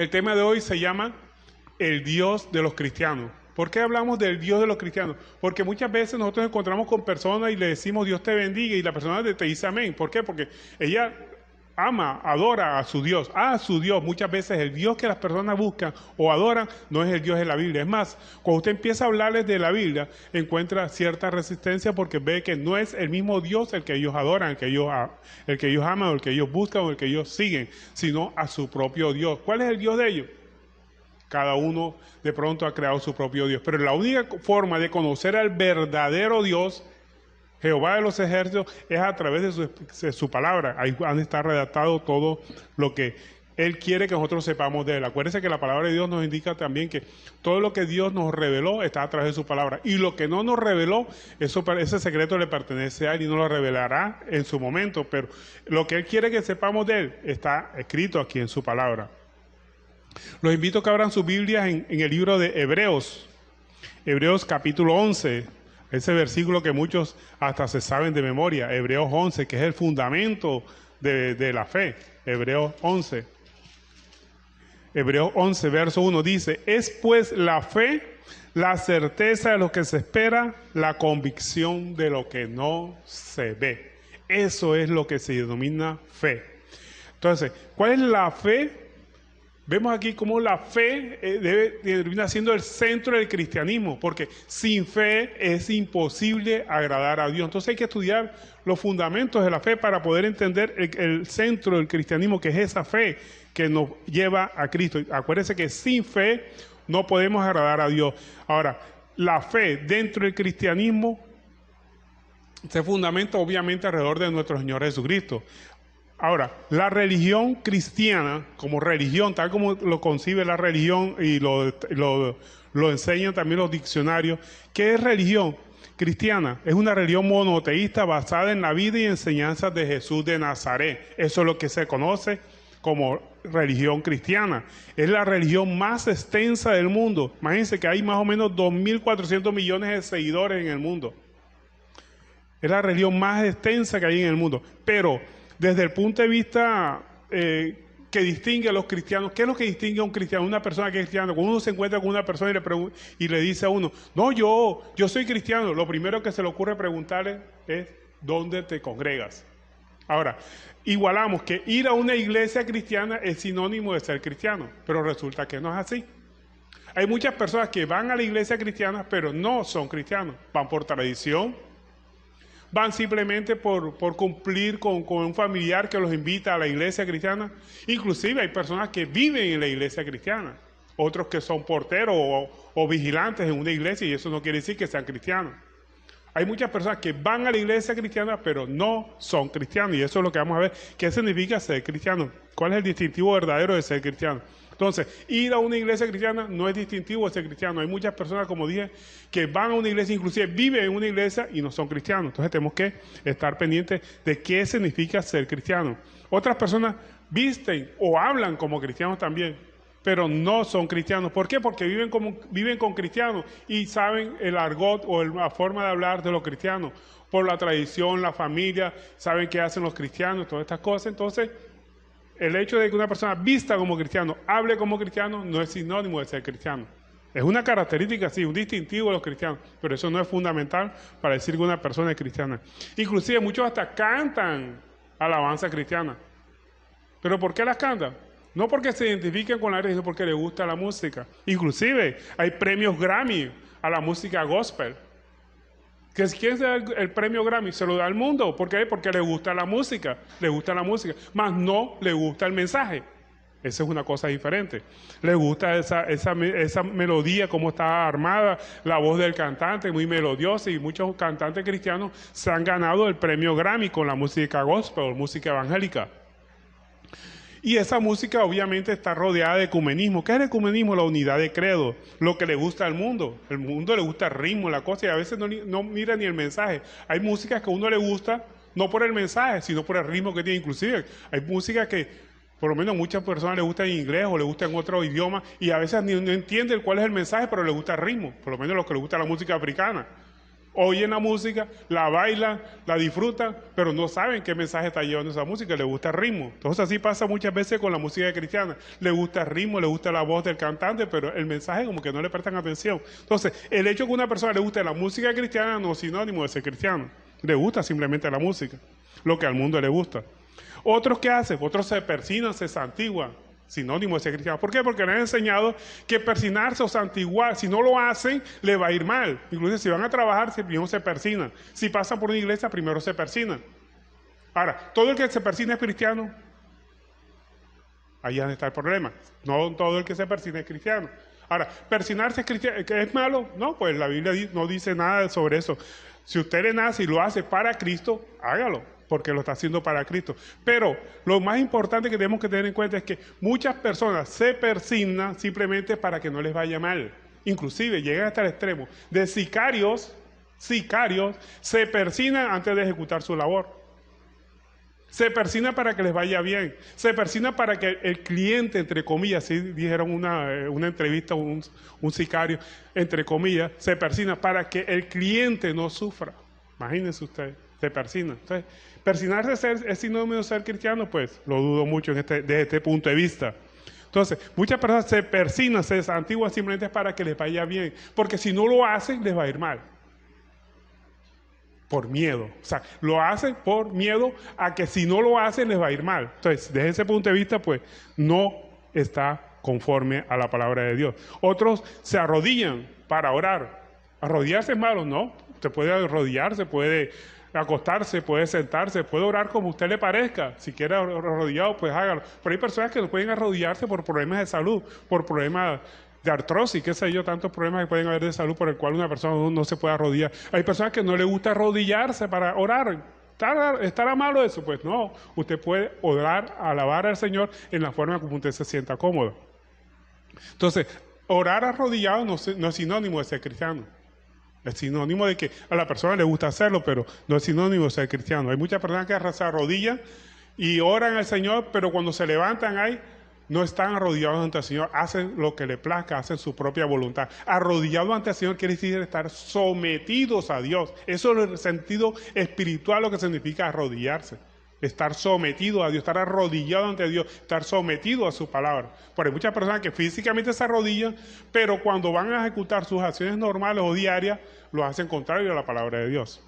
El tema de hoy se llama el Dios de los cristianos. ¿Por qué hablamos del Dios de los cristianos? Porque muchas veces nosotros nos encontramos con personas y le decimos Dios te bendiga y la persona te dice amén. ¿Por qué? Porque ella ama, adora a su Dios. Su Dios. Muchas veces el Dios que las personas buscan o adoran no es el Dios de la Biblia. Es más, cuando usted empieza a hablarles de la Biblia, encuentra cierta resistencia porque ve que no es el mismo Dios el que ellos adoran, el que ellos aman, o el que ellos buscan, o el que ellos siguen, sino a su propio Dios. ¿Cuál es el Dios de ellos? Cada uno de pronto ha creado su propio Dios. Pero la única forma de conocer al verdadero Dios, Jehová de los ejércitos, es a través de su palabra. Ahí está redactado todo lo que Él quiere que nosotros sepamos de Él. Acuérdense que la palabra de Dios nos indica también que todo lo que Dios nos reveló está a través de su palabra. Y lo que no nos reveló, ese secreto le pertenece a Él y no lo revelará en su momento. Pero lo que Él quiere que sepamos de Él está escrito aquí en su palabra. Los invito a que abran sus Biblias en el libro de Hebreos. Hebreos capítulo 11. Ese versículo que muchos hasta se saben de memoria, Hebreos 11, que es el fundamento de la fe. Hebreos 11. Hebreos 11, verso 1 dice, es pues la fe, la certeza de lo que se espera, la convicción de lo que no se ve. Eso es lo que se denomina fe. Entonces, ¿cuál es la fe? Vemos aquí cómo la fe termina siendo el centro del cristianismo, porque sin fe es imposible agradar a Dios. Entonces hay que estudiar los fundamentos de la fe para poder entender el centro del cristianismo, que es esa fe que nos lleva a Cristo. Acuérdense que sin fe no podemos agradar a Dios. Ahora, la fe dentro del cristianismo se fundamenta obviamente alrededor de nuestro Señor Jesucristo. Ahora, la religión cristiana, como religión, tal como lo concibe la religión y lo enseñan también los diccionarios, ¿qué es religión cristiana? Es una religión monoteísta basada en la vida y enseñanzas de Jesús de Nazaret. Eso es lo que se conoce como religión cristiana. Es la religión más extensa del mundo. Imagínense que hay más o menos 2.400 millones de seguidores en el mundo. Es la religión más extensa que hay en el mundo. Pero desde el punto de vista que distingue a los cristianos, ¿qué es lo que distingue a un cristiano, una persona que es cristiana? Cuando uno se encuentra con una persona y le dice a uno, no, yo soy cristiano, lo primero que se le ocurre preguntarle es, ¿dónde te congregas? Ahora, igualamos que ir a una iglesia cristiana es sinónimo de ser cristiano, pero resulta que no es así. Hay muchas personas que van a la iglesia cristiana, pero no son cristianos, van por tradición, van simplemente por cumplir con un familiar que los invita a la iglesia cristiana. Inclusive hay personas que viven en la iglesia cristiana, otros que son porteros o vigilantes en una iglesia, y eso no quiere decir que sean cristianos. Hay muchas personas que van a la iglesia cristiana pero no son cristianos, y eso es lo que vamos a ver. ¿Qué significa ser cristiano? ¿Cuál es el distintivo verdadero de ser cristiano? Entonces, ir a una iglesia cristiana no es distintivo de ser cristiano. Hay muchas personas, como dije, que van a una iglesia, inclusive viven en una iglesia y no son cristianos. Entonces tenemos que estar pendientes de qué significa ser cristiano. Otras personas visten o hablan como cristianos también, pero no son cristianos. ¿Por qué? Porque viven con cristianos y saben el argot o la forma de hablar de los cristianos, por la tradición, la familia, saben qué hacen los cristianos, todas estas cosas. Entonces, el hecho de que una persona vista como cristiano, hable como cristiano, no es sinónimo de ser cristiano. Es una característica, sí, un distintivo de los cristianos, pero eso no es fundamental para decir que una persona es cristiana. Inclusive muchos hasta cantan alabanza cristiana. ¿Pero por qué las cantan? No porque se identifiquen con la iglesia, sino porque les gusta la música. Inclusive hay premios Grammy a la música gospel. ¿Quién se da el premio Grammy? Se lo da al mundo. ¿Por qué? Porque le gusta la música, más no le gusta el mensaje. Esa es una cosa diferente. Le gusta esa melodía, cómo está armada, la voz del cantante, muy melodiosa, y muchos cantantes cristianos se han ganado el premio Grammy con la música gospel, música evangélica. Y esa música obviamente está rodeada de ecumenismo. ¿Qué es el ecumenismo? La unidad de credo, lo que le gusta al mundo. El mundo le gusta el ritmo, la cosa, y a veces no mira ni el mensaje. Hay músicas que a uno le gusta, no por el mensaje, sino por el ritmo que tiene. Inclusive hay música que por lo menos a muchas personas les gusta en inglés o les gusta en otro idioma, y a veces no entienden cuál es el mensaje, pero les gusta el ritmo, por lo menos los que les gusta la música africana. Oyen la música, la bailan, la disfrutan, pero no saben qué mensaje está llevando esa música, les gusta el ritmo. Entonces así pasa muchas veces con la música cristiana. Le gusta el ritmo, le gusta la voz del cantante, pero el mensaje como que no le prestan atención. Entonces, el hecho de que a una persona le guste la música cristiana no es sinónimo de ser cristiano. Le gusta simplemente la música, lo que al mundo le gusta. Otros, ¿qué hacen? Otros se persignan, se santiguan. Sinónimo de ser cristiano. ¿Por qué? Porque les han enseñado que persignarse o santiguar, si no lo hacen, le va a ir mal. Incluso si van a trabajar, primero se persignan. Si pasan por una iglesia, primero se persignan. Ahora, todo el que se persigna es cristiano. Ahí es donde está el problema. No todo el que se persigna es cristiano. Ahora, persignarse es malo. No, pues la Biblia no dice nada sobre eso. Si usted le nace y lo hace para Cristo, hágalo, porque lo está haciendo para Cristo. Pero lo más importante que tenemos que tener en cuenta es que muchas personas se persignan simplemente para que no les vaya mal. Inclusive llegan hasta el extremo de sicarios se persignan antes de ejecutar su labor. Se persigna para que les vaya bien. Se persigna para que el cliente, entre comillas, si dijeron una entrevista un sicario, entre comillas, se persigna para que el cliente no sufra. Imagínense ustedes, se persigna. Entonces, persignarse es sinónimo de ser cristiano, pues lo dudo mucho desde este punto de vista. Entonces, muchas personas se persignan, se santiguan simplemente para que les vaya bien, porque si no lo hacen, les va a ir mal. Por miedo, o sea, lo hacen por miedo a que si no lo hacen les va a ir mal. Entonces, desde ese punto de vista, pues, no está conforme a la palabra de Dios. Otros se arrodillan para orar. ¿Arrodillarse es malo? No. Usted puede arrodillarse, puede acostarse, puede sentarse, puede orar como a usted le parezca. Si quiere arrodillado, pues hágalo. Pero hay personas que no pueden arrodillarse por problemas de salud, por problemas de artrosis, qué sé yo, tantos problemas que pueden haber de salud por el cual una persona no se puede arrodillar. Hay personas que no les gusta arrodillarse para orar. ¿Estará malo eso? Pues no, usted puede orar, alabar al Señor en la forma como usted se sienta cómodo. Entonces, orar arrodillado no es sinónimo de ser cristiano. Es sinónimo de que a la persona le gusta hacerlo, pero no es sinónimo de ser cristiano. Hay muchas personas que se arrodillan y oran al Señor, pero cuando se levantan ahí, no están arrodillados ante el Señor, hacen lo que le plazca, hacen su propia voluntad. Arrodillados ante el Señor quiere decir estar sometidos a Dios. Eso es el sentido espiritual, lo que significa arrodillarse. Estar sometido a Dios, estar arrodillado ante Dios, estar sometido a su palabra. Porque hay muchas personas que físicamente se arrodillan, pero cuando van a ejecutar sus acciones normales o diarias, lo hacen contrario a la palabra de Dios.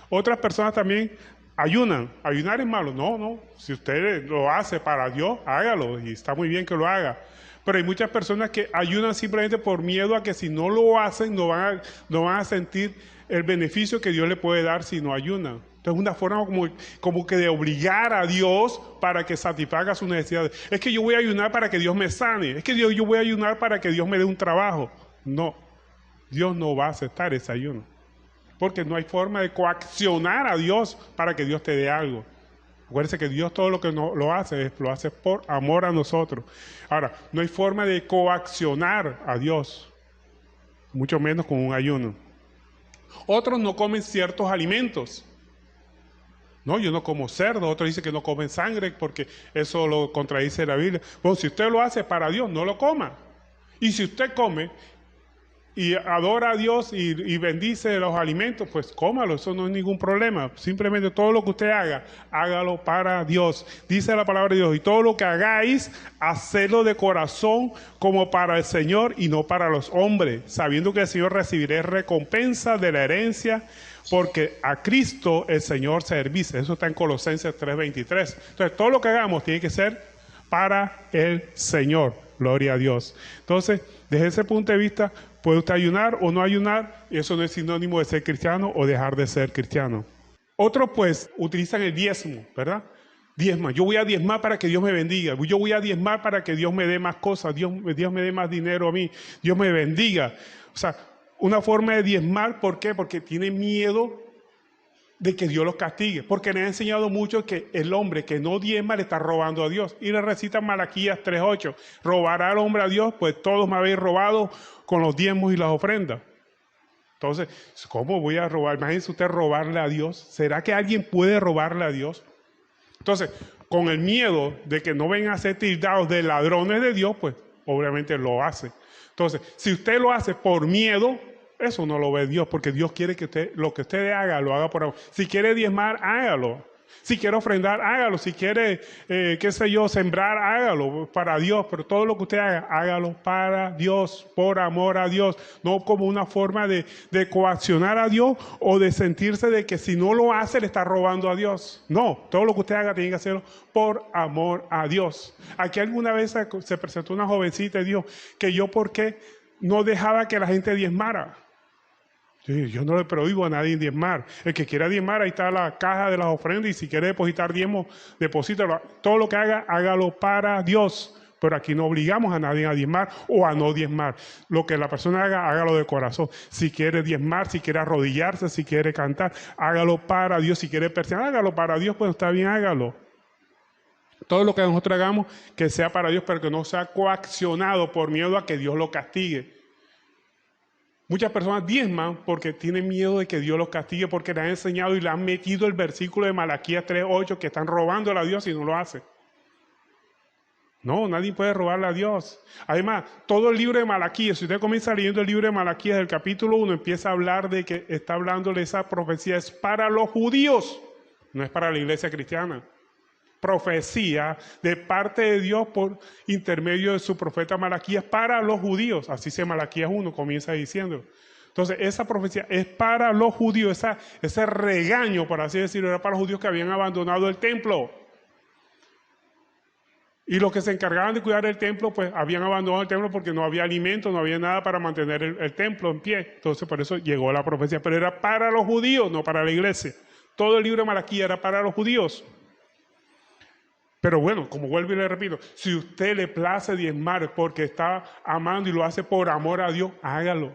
Otras personas también ayunan. ¿Ayunar es malo? No. Si usted lo hace para Dios, hágalo. Y está muy bien que lo haga. Pero hay muchas personas que ayunan simplemente por miedo a que si no lo hacen, no van a sentir el beneficio que Dios le puede dar si no ayunan. Entonces es una forma como que de obligar a Dios para que satisfaga sus necesidades. Es que yo voy a ayunar para que Dios me sane. Es que yo voy a ayunar para que Dios me dé un trabajo. No. Dios no va a aceptar ese ayuno. Porque no hay forma de coaccionar a Dios para que Dios te dé algo. Acuérdense que Dios todo lo que lo hace por amor a nosotros. Ahora, no hay forma de coaccionar a Dios, mucho menos con un ayuno. Otros no comen ciertos alimentos. No, yo no como cerdo. Otros dicen que no comen sangre porque eso lo contradice la Biblia. Bueno, si usted lo hace para Dios, no lo coma. Y si usted come y adora a Dios y bendice los alimentos, pues cómalo, eso no es ningún problema. Simplemente todo lo que usted haga, hágalo para Dios. Dice la palabra de Dios, y todo lo que hagáis, hacedlo de corazón como para el Señor y no para los hombres, sabiendo que el Señor recibirá recompensa de la herencia, porque a Cristo el Señor servís. Eso está en Colosenses 3:23. Entonces todo lo que hagamos tiene que ser para el Señor. Gloria a Dios. Entonces, desde ese punto de vista, puede usted ayunar o no ayunar, y eso no es sinónimo de ser cristiano o dejar de ser cristiano. Otros pues utilizan el diezmo, ¿verdad? Diezma. Yo voy a diezmar para que Dios me bendiga. Yo voy a diezmar para que Dios me dé más cosas. Dios me dé más dinero a mí. Dios me bendiga. O sea, una forma de diezmar, ¿por qué? Porque tiene miedo de que Dios los castigue, porque le ha enseñado mucho que el hombre que no diezma le está robando a Dios. Y le recitan Malaquías 3:8, robará al hombre a Dios, pues todos me habéis robado con los diezmos y las ofrendas. Entonces, ¿cómo voy a robar? Imagínese usted robarle a Dios. ¿Será que alguien puede robarle a Dios? Entonces, con el miedo de que no vengan a ser tildados de ladrones de Dios, pues obviamente lo hace. Entonces, si usted lo hace por miedo, Eso no lo ve Dios, porque Dios quiere que usted, lo que usted haga, lo haga por amor. Si quiere diezmar, hágalo. Si quiere ofrendar, hágalo. Si quiere, qué sé yo, sembrar, hágalo para Dios. Pero todo lo que usted haga, hágalo para Dios, por amor a Dios. No como una forma de coaccionar a Dios o de sentirse de que si no lo hace, le está robando a Dios. No, todo lo que usted haga tiene que hacerlo por amor a Dios. Aquí alguna vez se presentó una jovencita y dijo que yo, ¿por qué no dejaba que la gente diezmara? Yo no le prohíbo a nadie diezmar. El que quiera diezmar, ahí está la caja de las ofrendas, y si quiere depositar diezmo, deposítalo. Todo lo que haga, hágalo para Dios. Pero aquí no obligamos a nadie a diezmar o a no diezmar. Lo que la persona haga, hágalo de corazón. Si quiere diezmar, si quiere arrodillarse, si quiere cantar, hágalo para Dios. Si quiere perseguir, hágalo para Dios, pues está bien, hágalo. Todo lo que nosotros hagamos, que sea para Dios, pero que no sea coaccionado por miedo a que Dios lo castigue. Muchas personas diezman porque tienen miedo de que Dios los castigue, porque le han enseñado y le han metido el versículo de Malaquías 3:8 que están robándole a Dios y no lo hacen. No, nadie puede robarle a Dios. Además, todo el libro de Malaquías, si usted comienza leyendo el libro de Malaquías del capítulo 1, empieza a hablar de que está hablándole esa profecía, es para los judíos, no es para la iglesia cristiana. Profecía de parte de Dios por intermedio de su profeta Malaquías para los judíos. Así se Malaquías 1 comienza diciendo. Entonces, esa profecía es para los judíos, ese regaño, por así decirlo, era para los judíos que habían abandonado el templo. Y los que se encargaban de cuidar el templo, pues habían abandonado el templo porque no había alimento, no había nada para mantener el templo en pie. Entonces, por eso llegó la profecía. Pero era para los judíos, no para la iglesia. Todo el libro de Malaquías era para los judíos. Pero bueno, como vuelvo y le repito, si usted le place diezmar porque está amando y lo hace por amor a Dios, hágalo.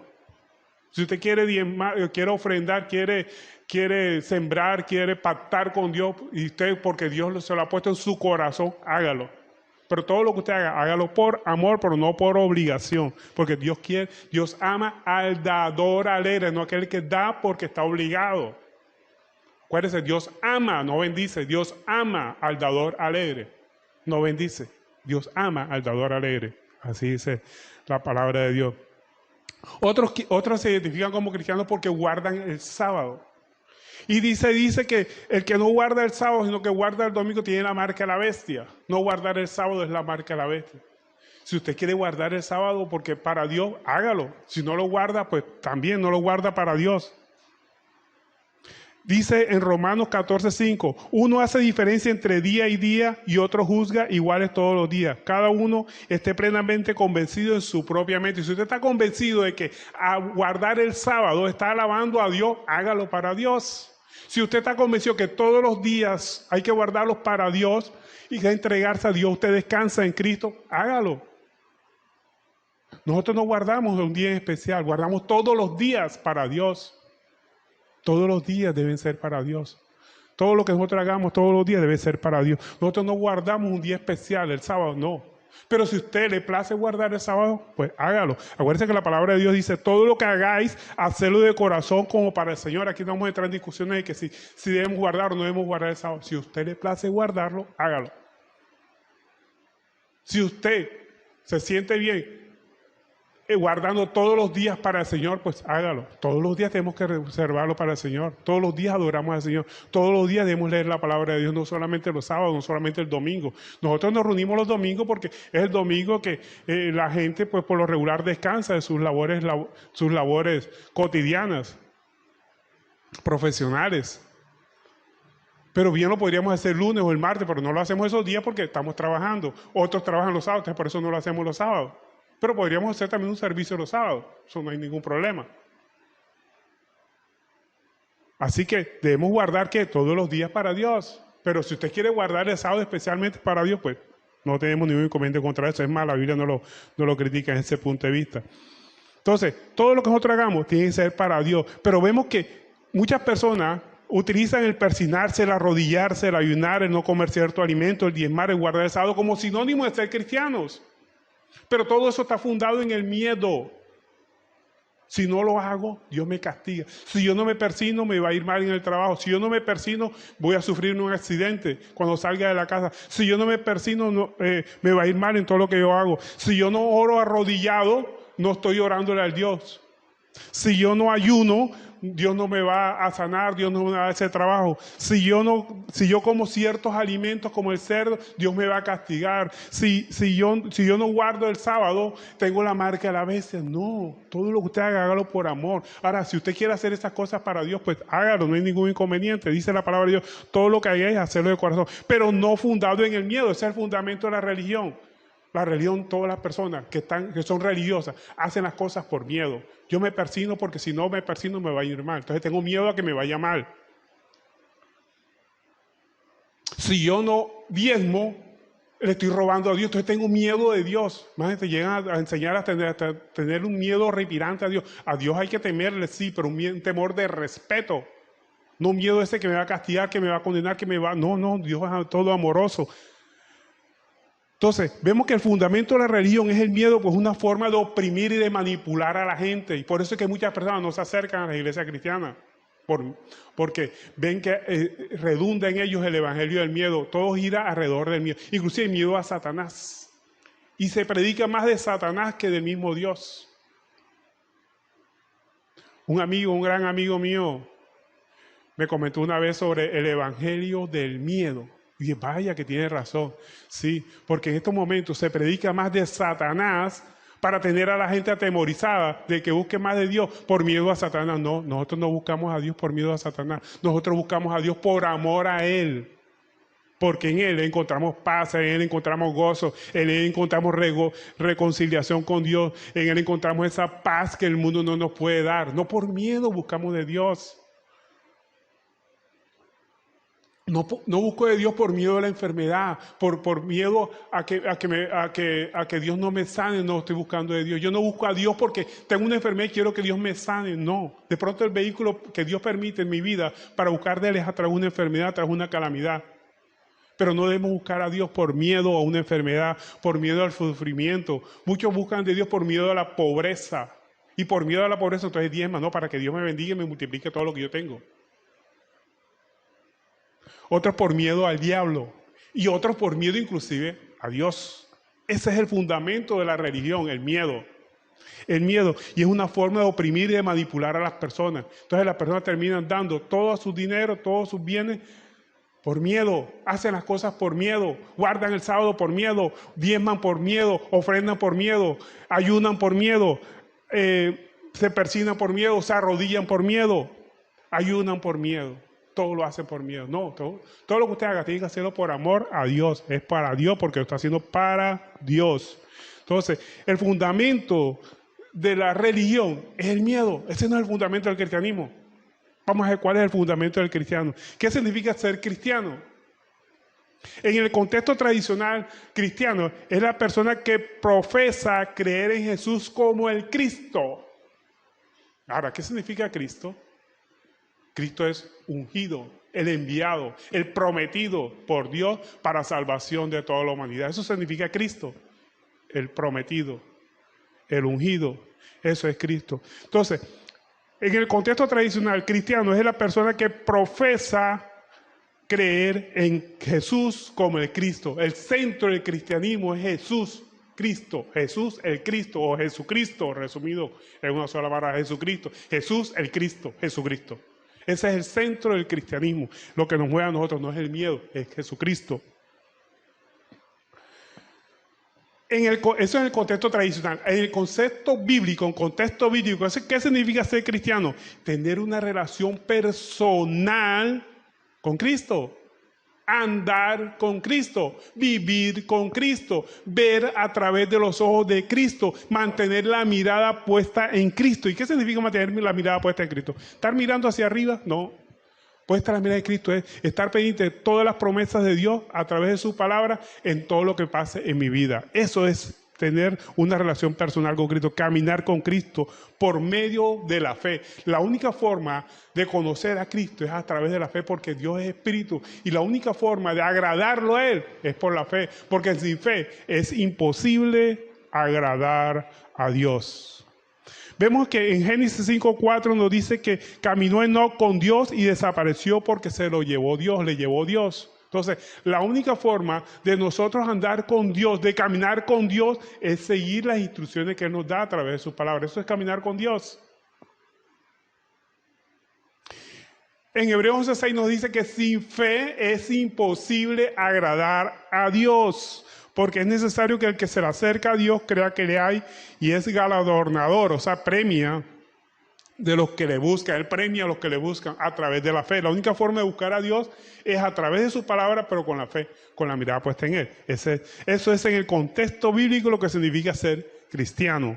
Si usted quiere diezmar, quiere ofrendar, quiere sembrar, quiere pactar con Dios, y usted porque Dios se lo ha puesto en su corazón, hágalo. Pero todo lo que usted haga, hágalo por amor, pero no por obligación. Porque Dios ama al dador alegre, no aquel que da porque está obligado. Acuérdense, Dios ama, no bendice. Dios ama al dador alegre, no bendice. Dios ama al dador alegre. Así dice la palabra de Dios. Otros se identifican como cristianos porque guardan el sábado. Y dice que el que no guarda el sábado, sino que guarda el domingo, tiene la marca de la bestia. No guardar el sábado es la marca de la bestia. Si usted quiere guardar el sábado porque para Dios, hágalo. Si no lo guarda, pues también no lo guarda para Dios. Dice en Romanos 14:5, uno hace diferencia entre día y día y otro juzga iguales todos los días. Cada uno esté plenamente convencido en su propia mente. Y si usted está convencido de que a guardar el sábado está alabando a Dios, hágalo para Dios. Si usted está convencido que todos los días hay que guardarlos para Dios y que entregarse a Dios, usted descansa en Cristo, hágalo. Nosotros no guardamos un día en especial, guardamos todos los días para Dios. Todos los días deben ser para Dios. Todo lo que nosotros hagamos todos los días debe ser para Dios. Nosotros no guardamos un día especial, el sábado, no. Pero si a usted le place guardar el sábado, pues hágalo. Acuérdense que la palabra de Dios dice, todo lo que hagáis, hacedlo de corazón como para el Señor. Aquí no vamos a entrar en discusiones de que si debemos guardar o no debemos guardar el sábado. Si a usted le place guardarlo, hágalo. Si usted se siente bien guardando todos los días para el Señor, pues hágalo. Todos los días tenemos que reservarlo para el Señor. Todos los días adoramos al Señor. Todos los días debemos leer la palabra de Dios, no solamente los sábados, no solamente el domingo. Nosotros nos reunimos los domingos porque es el domingo que la gente, pues por lo regular, descansa de sus labores cotidianas, profesionales. Pero bien lo podríamos hacer el lunes o el martes, pero no lo hacemos esos días porque estamos trabajando. Otros trabajan los sábados, por eso no lo hacemos los sábados. Pero podríamos hacer también un servicio los sábados. Eso no hay ningún problema. Así que debemos guardar que todos los días para Dios. Pero si usted quiere guardar el sábado especialmente para Dios, pues no tenemos ningún inconveniente contra eso. Es más, la Biblia no lo critica en ese punto de vista. Entonces, todo lo que nosotros hagamos tiene que ser para Dios. Pero vemos que muchas personas utilizan el persinarse, el arrodillarse, el ayunar, el no comer cierto alimento, el diezmar, el guardar el sábado como sinónimo de ser cristianos. Pero todo eso está fundado en el miedo. Si no lo hago, Dios me castiga. Si yo no me persino, me va a ir mal en el trabajo. Si yo no me persino, voy a sufrir un accidente cuando salga de la casa. Si yo no me persino, me va a ir mal en todo lo que yo hago. Si yo no oro arrodillado, no estoy orándole al Dios. Si yo no ayuno, Dios no me va a sanar, Dios no me va a dar ese trabajo. Si yo como ciertos alimentos como el cerdo, Dios me va a castigar. Si yo no guardo el sábado, tengo la marca de la bestia. No, todo lo que usted haga, hágalo por amor. Ahora, si usted quiere hacer esas cosas para Dios, pues hágalo, no hay ningún inconveniente. Dice la palabra de Dios, todo lo que hagáis, hacerlo de corazón. Pero no fundado en el miedo, ese es el fundamento de la religión. La religión, todas las personas que son religiosas hacen las cosas por miedo. Yo me persino porque si no me persino me va a ir mal. Entonces tengo miedo a que me vaya mal. Si yo no diezmo, le estoy robando a Dios. Entonces tengo miedo de Dios. Más te llegan a enseñar a tener un miedo repirante a Dios. A Dios hay que temerle, sí, pero un temor de respeto. No un miedo ese que me va a castigar, que me va a condenar, que me va... No, Dios es todo amoroso. Entonces, vemos que el fundamento de la religión es el miedo, pues una forma de oprimir y de manipular a la gente. Y por eso es que muchas personas no se acercan a la iglesia cristiana, porque ven que redunda en ellos el evangelio del miedo. Todo gira alrededor del miedo, inclusive el miedo a Satanás. Y se predica más de Satanás que del mismo Dios. Un gran amigo mío, me comentó una vez sobre el evangelio del miedo. Y dije, vaya que tiene razón. Sí, porque en estos momentos se predica más de Satanás para tener a la gente atemorizada de que busque más de Dios por miedo a Satanás. No, nosotros no buscamos a Dios por miedo a Satanás. Nosotros buscamos a Dios por amor a Él. Porque en Él encontramos paz, en Él encontramos gozo, en Él encontramos reconciliación con Dios, en Él encontramos esa paz que el mundo no nos puede dar. No por miedo buscamos de Dios. No busco de Dios por miedo a la enfermedad, por miedo a que Dios no me sane. No estoy buscando de Dios. Yo no busco a Dios porque tengo una enfermedad y quiero que Dios me sane. No. De pronto el vehículo que Dios permite en mi vida para buscar de Él es a través de una enfermedad, a través de una calamidad. Pero no debemos buscar a Dios por miedo a una enfermedad, por miedo al sufrimiento. Muchos buscan de Dios por miedo a la pobreza. Y por miedo a la pobreza entonces diezma, ¿no? Para que Dios me bendiga y me multiplique todo lo que yo tengo. Otros por miedo al diablo y otros por miedo inclusive a Dios. Ese es el fundamento de la religión, el miedo. El miedo, y es una forma de oprimir y de manipular a las personas. Entonces las personas terminan dando todo su dinero, todos sus bienes por miedo, hacen las cosas por miedo, guardan el sábado por miedo, diezman por miedo, ofrendan por miedo, ayunan por miedo, se persignan por miedo, se arrodillan por miedo, ayunan por miedo. Todo lo hace por miedo. No, todo lo que usted haga tiene que hacerlo por amor a Dios. Es para Dios porque lo está haciendo para Dios. Entonces, el fundamento de la religión es el miedo. Ese no es el fundamento del cristianismo. Vamos a ver cuál es el fundamento del cristiano. ¿Qué significa ser cristiano? En el contexto tradicional cristiano, es la persona que profesa creer en Jesús como el Cristo. Ahora, ¿qué significa Cristo? Cristo es ungido, el enviado, el prometido por Dios para salvación de toda la humanidad. Eso significa Cristo, el prometido, el ungido. Eso es Cristo. Entonces, en el contexto tradicional cristiano es la persona que profesa creer en Jesús como el Cristo. El centro del cristianismo es Jesús, Cristo, Jesús el Cristo o Jesucristo, resumido en una sola palabra, Jesucristo. Jesús el Cristo, Jesucristo. Ese es el centro del cristianismo. Lo que nos mueve a nosotros no es el miedo, es Jesucristo. Eso es en el contexto tradicional. En el concepto bíblico, ¿qué significa ser cristiano? Tener una relación personal con Cristo. Andar con Cristo, vivir con Cristo, ver a través de los ojos de Cristo, mantener la mirada puesta en Cristo. ¿Y qué significa mantener la mirada puesta en Cristo? ¿Estar mirando hacia arriba? No. Puesta la mirada de Cristo es estar pendiente de todas las promesas de Dios a través de su palabra en todo lo que pase en mi vida. Eso es tener una relación personal con Cristo, caminar con Cristo por medio de la fe. La única forma de conocer a Cristo es a través de la fe porque Dios es espíritu y la única forma de agradarlo a Él es por la fe, porque sin fe es imposible agradar a Dios. Vemos que en Génesis 5:4 nos dice que caminó Enoc con Dios y desapareció porque se lo llevó Dios, le llevó Dios. Entonces, la única forma de nosotros andar con Dios, de caminar con Dios, es seguir las instrucciones que Él nos da a través de sus palabras. Eso es caminar con Dios. En Hebreos 11:6 nos dice que sin fe es imposible agradar a Dios, porque es necesario que el que se le acerca a Dios crea que le hay y es galardonador, o sea, premia de los que le buscan. Él premia a los que le buscan a través de la fe. La única forma de buscar a Dios es a través de su palabra, pero con la fe, con la mirada puesta en Él. Eso es en el contexto bíblico lo que significa ser cristiano.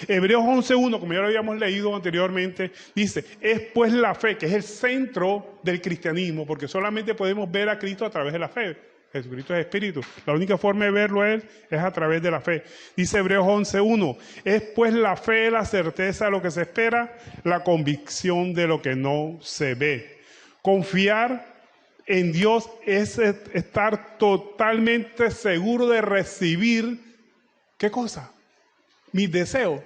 Hebreos 11:1, como ya lo habíamos leído anteriormente, dice, es pues la fe, que es el centro del cristianismo, porque solamente podemos ver a Cristo a través de la fe. Jesucristo es espíritu. La única forma de verlo a Él es a través de la fe. Dice Hebreos 11:1, es pues la fe, la certeza de lo que se espera, la convicción de lo que no se ve. Confiar en Dios es estar totalmente seguro de recibir, ¿qué cosa? Mis deseos.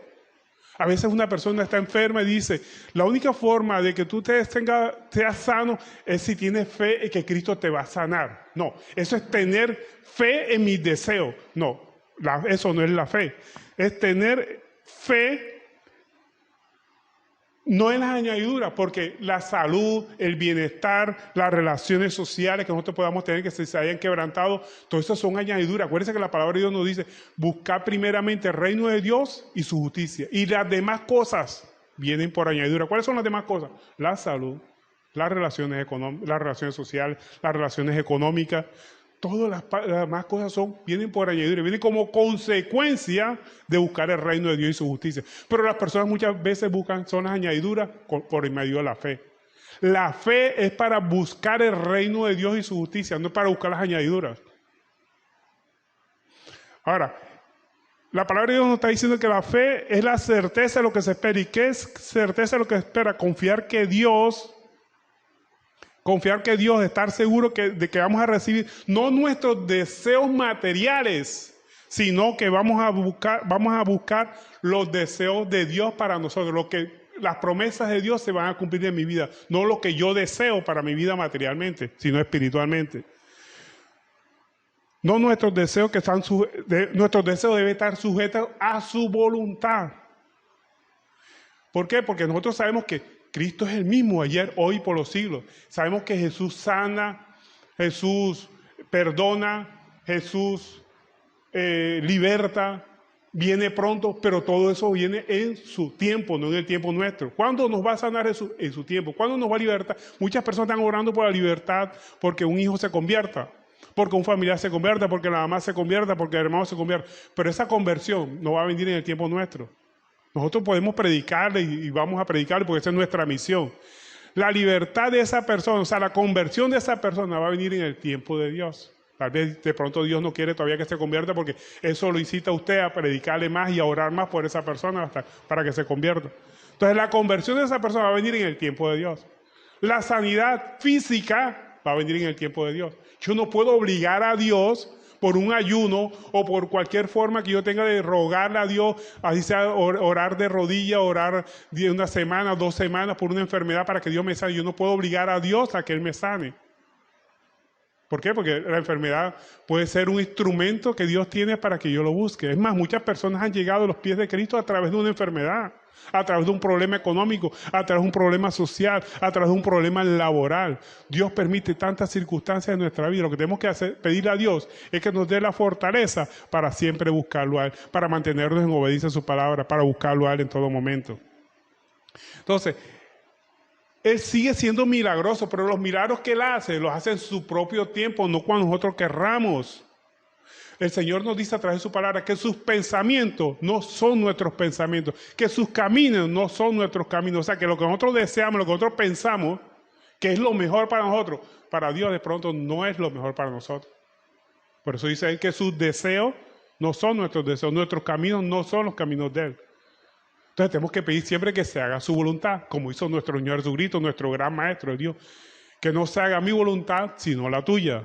A veces una persona está enferma y dice, la única forma de que tú seas sano es si tienes fe en que Cristo te va a sanar. No, eso es tener fe en mis deseos. No, eso no es la fe. Es tener fe no en las añadiduras, porque la salud, el bienestar, las relaciones sociales que nosotros podamos tener que se hayan quebrantado, todo eso son añadiduras. Acuérdense que la palabra de Dios nos dice, buscar primeramente el reino de Dios y su justicia. Y las demás cosas vienen por añadidura. ¿Cuáles son las demás cosas? La salud, las relaciones sociales, las relaciones económicas. Todas las demás cosas vienen por añadidura, vienen como consecuencia de buscar el reino de Dios y su justicia. Pero las personas muchas veces son las añadiduras por medio de la fe. La fe es para buscar el reino de Dios y su justicia, no es para buscar las añadiduras. Ahora, la palabra de Dios nos está diciendo que la fe es la certeza de lo que se espera. ¿Y qué es certeza de lo que se espera? Confiar que Dios, estar seguro de que vamos a recibir no nuestros deseos materiales, sino que vamos a buscar los deseos de Dios para nosotros, las promesas de Dios se van a cumplir en mi vida, no lo que yo deseo para mi vida materialmente, sino espiritualmente. No nuestros deseos nuestros deseos deben estar sujetos a su voluntad. ¿Por qué? Porque nosotros sabemos que Cristo es el mismo ayer, hoy, por los siglos. Sabemos que Jesús sana, Jesús perdona, Jesús liberta, viene pronto, pero todo eso viene en su tiempo, no en el tiempo nuestro. ¿Cuándo nos va a sanar Jesús? En su tiempo. ¿Cuándo nos va a libertar? Muchas personas están orando por la libertad porque un hijo se convierta, porque un familiar se convierta, porque la mamá se convierta, porque el hermano se convierta. Pero esa conversión no va a venir en el tiempo nuestro. Nosotros podemos predicarle y vamos a predicarle porque esa es nuestra misión. La libertad de esa persona, o sea, la conversión de esa persona va a venir en el tiempo de Dios. Tal vez de pronto Dios no quiere todavía que se convierta porque eso lo incita a usted a predicarle más y a orar más por esa persona para que se convierta. Entonces la conversión de esa persona va a venir en el tiempo de Dios. La sanidad física va a venir en el tiempo de Dios. Yo no puedo obligar a Dios por un ayuno o por cualquier forma que yo tenga de rogarle a Dios, así sea orar de rodillas, orar de una semana, 2 semanas por una enfermedad para que Dios me sane. Yo no puedo obligar a Dios a que Él me sane. ¿Por qué? Porque la enfermedad puede ser un instrumento que Dios tiene para que yo lo busque. Es más, muchas personas han llegado a los pies de Cristo a través de una enfermedad, a través de un problema económico, a través de un problema social, a través de un problema laboral. Dios permite tantas circunstancias en nuestra vida. Lo que tenemos que hacer, pedirle a Dios, es que nos dé la fortaleza para siempre buscarlo a Él, para mantenernos en obediencia a su palabra, para buscarlo a Él en todo momento. Entonces, Él sigue siendo milagroso, pero los milagros que Él hace, los hace en su propio tiempo, no cuando nosotros querramos. El Señor nos dice a través de su palabra que sus pensamientos no son nuestros pensamientos, que sus caminos no son nuestros caminos. O sea, que lo que nosotros deseamos, lo que nosotros pensamos, que es lo mejor para nosotros, para Dios de pronto no es lo mejor para nosotros. Por eso dice Él que sus deseos no son nuestros deseos, nuestros caminos no son los caminos de Él. Entonces tenemos que pedir siempre que se haga su voluntad, como hizo nuestro Señor Jesucristo, nuestro gran Maestro de Dios. Que no se haga mi voluntad, sino la tuya.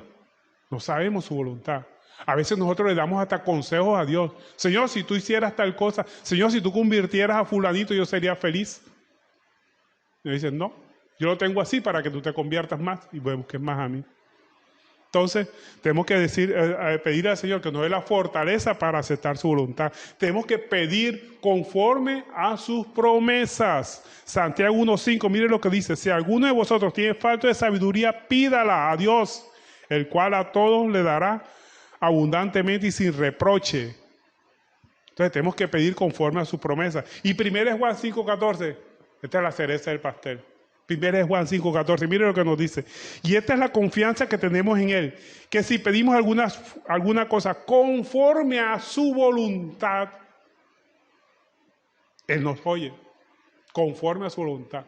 No sabemos su voluntad. A veces nosotros le damos hasta consejos a Dios. Señor, si tú hicieras tal cosa, Señor, si tú convirtieras a fulanito, yo sería feliz. Y dicen, no, yo lo tengo así para que tú te conviertas más y busques más a mí. Entonces, tenemos que pedir al Señor que nos dé la fortaleza para aceptar su voluntad. Tenemos que pedir conforme a sus promesas. Santiago 1:5, mire lo que dice: si alguno de vosotros tiene falta de sabiduría, pídala a Dios, el cual a todos le dará abundantemente y sin reproche. Entonces, tenemos que pedir conforme a sus promesas. Y 1 Juan 5:14, esta es la cereza del pastel. 1 Juan 5:14, mire lo que nos dice. Y esta es la confianza que tenemos en Él, que si pedimos alguna cosa conforme a su voluntad, Él nos oye, conforme a su voluntad.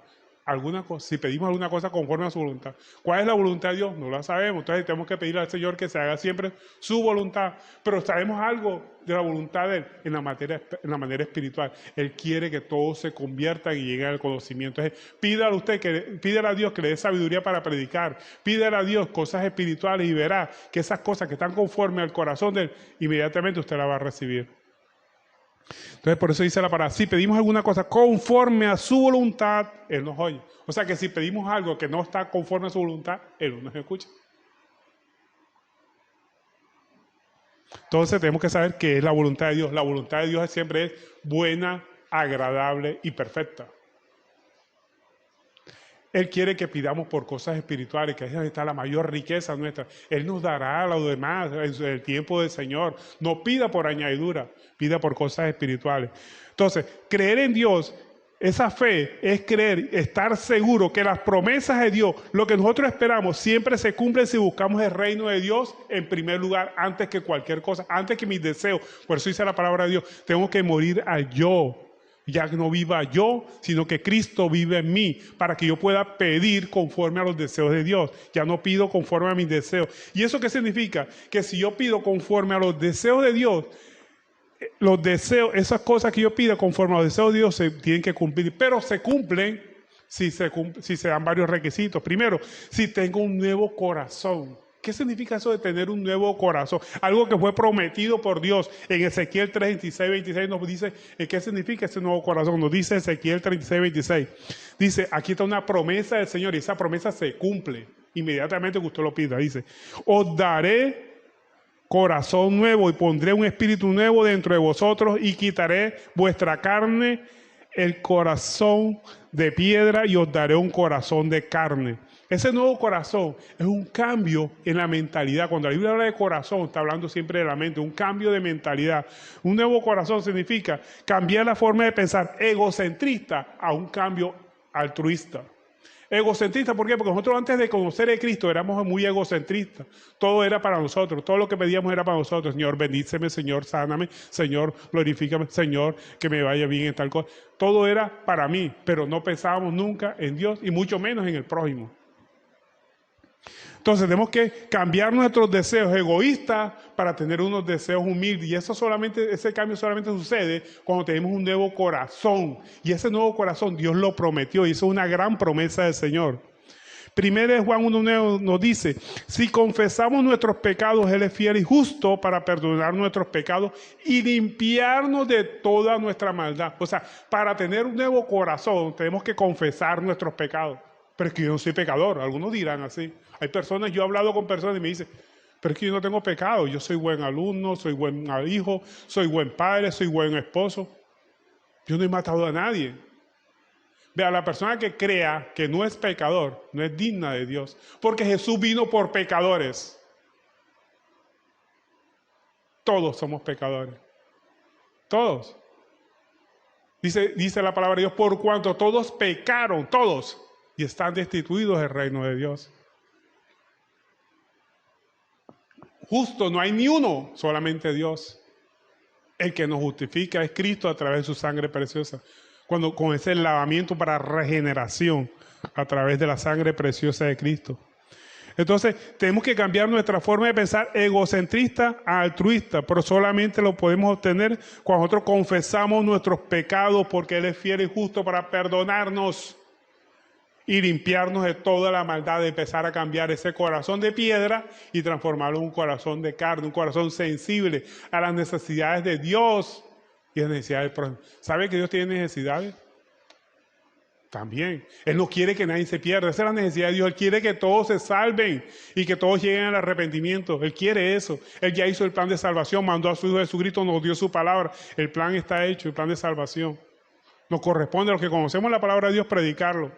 Si pedimos alguna cosa conforme a su voluntad. ¿Cuál es la voluntad de Dios? No la sabemos. Entonces tenemos que pedirle al Señor que se haga siempre su voluntad. Pero sabemos algo de la voluntad de Él en la manera espiritual. Él quiere que todos se conviertan y lleguen al conocimiento. Entonces, pídale a Dios que le dé sabiduría para predicar. Pídale a Dios cosas espirituales y verá que esas cosas que están conforme al corazón de Él, inmediatamente usted la va a recibir. Entonces, por eso dice la palabra: si pedimos alguna cosa conforme a su voluntad, Él nos oye. O sea que si pedimos algo que no está conforme a su voluntad, Él no nos escucha. Entonces tenemos que saber qué es la voluntad de Dios. La voluntad de Dios siempre es buena, agradable y perfecta. Él quiere que pidamos por cosas espirituales, que ahí es donde está la mayor riqueza nuestra. Él nos dará lo demás en el tiempo del Señor. No pida por añadidura, pida por cosas espirituales. Entonces, creer en Dios, esa fe es creer, estar seguro que las promesas de Dios, lo que nosotros esperamos, siempre se cumplen si buscamos el reino de Dios en primer lugar, antes que cualquier cosa, antes que mis deseos. Por eso dice la palabra de Dios: tengo que morir al yo. Ya que no viva yo, sino que Cristo vive en mí, para que yo pueda pedir conforme a los deseos de Dios. Ya no pido conforme a mis deseos. ¿Y eso qué significa? Que si yo pido conforme a los deseos de Dios, los deseos, esas cosas que yo pido conforme a los deseos de Dios se tienen que cumplir, pero se cumplen si se dan varios requisitos. Primero, si tengo un nuevo corazón. ¿Qué significa eso de tener un nuevo corazón? Algo que fue prometido por Dios. En Ezequiel 36:26 nos dice qué significa ese nuevo corazón. Nos dice Ezequiel 36:26. Dice: aquí está una promesa del Señor y esa promesa se cumple inmediatamente que usted lo pida. Dice: os daré corazón nuevo y pondré un espíritu nuevo dentro de vosotros y quitaré vuestra carne, el corazón de piedra, y os daré un corazón de carne. Ese nuevo corazón es un cambio en la mentalidad. Cuando la Biblia habla de corazón, está hablando siempre de la mente, un cambio de mentalidad. Un nuevo corazón significa cambiar la forma de pensar egocentrista a un cambio altruista. Egocentrista, ¿por qué? Porque nosotros antes de conocer a Cristo éramos muy egocentristas. Todo era para nosotros, todo lo que pedíamos era para nosotros. Señor, bendíceme, Señor, sáname, Señor, glorifícame, Señor, que me vaya bien en tal cosa. Todo era para mí, pero no pensábamos nunca en Dios y mucho menos en el prójimo. Entonces tenemos que cambiar nuestros deseos egoístas para tener unos deseos humildes. Y ese cambio solamente sucede cuando tenemos un nuevo corazón. Y ese nuevo corazón Dios lo prometió y eso es una gran promesa del Señor. 1 Juan 1:9 nos dice: si confesamos nuestros pecados, Él es fiel y justo para perdonar nuestros pecados y limpiarnos de toda nuestra maldad. O sea, para tener un nuevo corazón tenemos que confesar nuestros pecados. Pero es que yo no soy pecador. Algunos dirán así. Hay personas, yo he hablado con personas y me dicen: pero es que yo no tengo pecado. Yo soy buen alumno, soy buen hijo, soy buen padre, soy buen esposo. Yo no he matado a nadie. Vea, la persona que crea que no es pecador no es digna de Dios. Porque Jesús vino por pecadores. Todos somos pecadores. Todos. Dice la palabra de Dios: por cuanto todos pecaron, todos, y están destituidos del reino de Dios. Justo no hay ni uno, solamente Dios. El que nos justifica es Cristo a través de su sangre preciosa. Con ese lavamiento para regeneración a través de la sangre preciosa de Cristo. Entonces, tenemos que cambiar nuestra forma de pensar egocentrista a altruista, pero solamente lo podemos obtener cuando nosotros confesamos nuestros pecados, porque Él es fiel y justo para perdonarnos y limpiarnos de toda la maldad, de empezar a cambiar ese corazón de piedra y transformarlo en un corazón de carne, un corazón sensible a las necesidades de Dios y a las necesidades del prójimo. ¿Sabe que Dios tiene necesidades? También. Él no quiere que nadie se pierda. Esa es la necesidad de Dios. Él quiere que todos se salven y que todos lleguen al arrepentimiento. Él quiere eso. Él ya hizo el plan de salvación, mandó a su Hijo Jesucristo, nos dio su palabra. El plan está hecho, el plan de salvación. Nos corresponde a los que conocemos la palabra de Dios predicarlo,